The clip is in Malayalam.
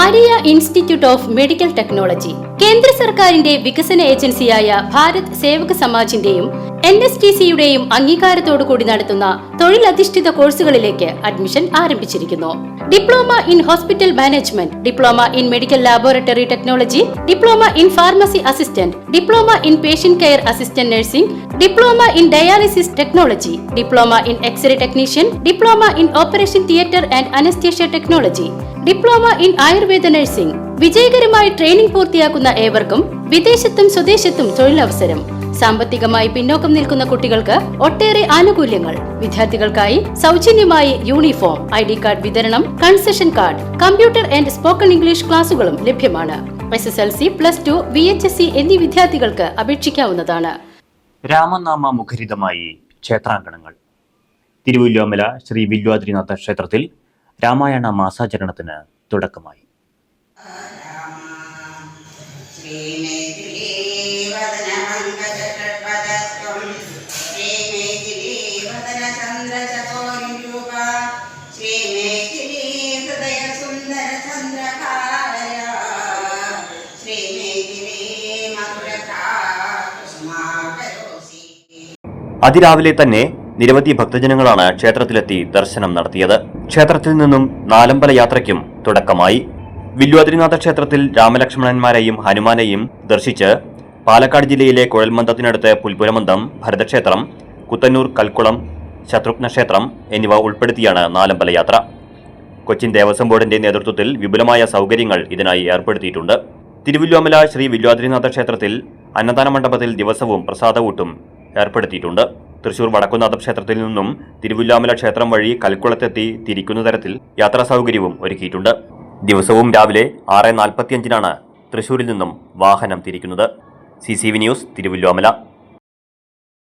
Maria institute of medical technology കേന്ദ്ര സർക്കാരിന്റെ വികസന ഏജൻസിയായ ഭാരത് സേവക് സമാജിന്റെയും NSTCയുടെയും അംഗീകാരത്തോടുകൂടി നടത്തുന്ന തൊഴിലധിഷ്ഠിത കോഴ്സുകളിലേക്ക് അഡ്മിഷൻ ആരംഭിച്ചിരിക്കുന്നു. Diploma in hospital management, diploma in medical laboratory technology, diploma in pharmacy assistant, diploma in patient care assistant nursing, diploma in dialysis technology, diploma in x ray technician, diploma in operation theatre and anaesthesia technology, diploma in Ayurveda nursing. വിജയകരമായി ട്രെയിനിംഗ് പൂർത്തിയാക്കുന്ന ഏവർക്കും വിദേശത്തും സ്വദേശത്തും തൊഴിലവസരം. സാമ്പത്തികമായി പിന്നോക്കം നിൽക്കുന്ന കുട്ടികൾക്ക് ഒട്ടേറെ ആനുകൂല്യങ്ങൾ. വിദ്യാർത്ഥികൾക്കായി സൗജന്യമായി യൂണിഫോം, ID കാർഡ് വിതരണം, concession card, computer and spoken English ക്ലാസുകളും ലഭ്യമാണ്. SSLC, +2, VHSC എന്നീ വിദ്യാർത്ഥികൾക്ക് അപേക്ഷിക്കാവുന്നതാണ്. രാമനാമ മുഖരിതമായി ക്ഷേത്രാങ്കണങ്ങൾ. തിരുവല്ലോമല ശ്രീ വില്വാദ്രിനാഥ ക്ഷേത്രത്തിൽ രാമായണ മാസാചരണത്തിന് തുടക്കമായി. അതിരാവിലെ തന്നെ നിരവധി ഭക്തജനങ്ങളാണ് ക്ഷേത്രത്തിലെത്തി ദർശനം നടത്തിയത്. ക്ഷേത്രത്തിൽ നിന്നും നാലമ്പല യാത്രയ്ക്കും തുടക്കമായി. വില്വാദ്രിനാഥ ക്ഷേത്രത്തിൽ രാമലക്ഷ്മണന്മാരെയും ഹനുമാനെയും ദർശിച്ച് പാലക്കാട് ജില്ലയിലെ കുഴൽമന്ദത്തിനടുത്ത് പുൽപുരമന്ദം, ഭരതക്ഷേത്രം, കുത്തന്നൂർ കൽക്കുളം, ശത്രുഘ്ന ക്ഷേത്രം എന്നിവ ഉൾപ്പെടുത്തിയാണ് നാലമ്പല യാത്ര. കൊച്ചിൻ ദേവസ്വം ബോർഡിന്റെ നേതൃത്വത്തിൽ വിപുലമായ സൗകര്യങ്ങൾ ഇതിനായി ഏർപ്പെടുത്തിയിട്ടുണ്ട്. തിരുവല്ലോമല ശ്രീ വില്വാദ്രിനാഥ ക്ഷേത്രത്തിൽ അന്നദാന മണ്ഡപത്തിൽ ദിവസവും പ്രസാദകൂട്ടും ഏർപ്പെടുത്തിയിട്ടുണ്ട്. തൃശൂർ വടക്കുന്നാഥ ക്ഷേത്രത്തിൽ നിന്നും തിരുവല്ലോമല ക്ഷേത്രം വഴി കൽക്കുളത്തെത്തി തിരിക്കുന്ന തരത്തിൽ യാത്രാ സൗകര്യവും ഒരുക്കിയിട്ടുണ്ട്. ദിവസവും രാവിലെ 6:45 തൃശൂരിൽ നിന്നും വാഹനം തിരിക്കുന്നത്. CCV news, Thiruvilwamala.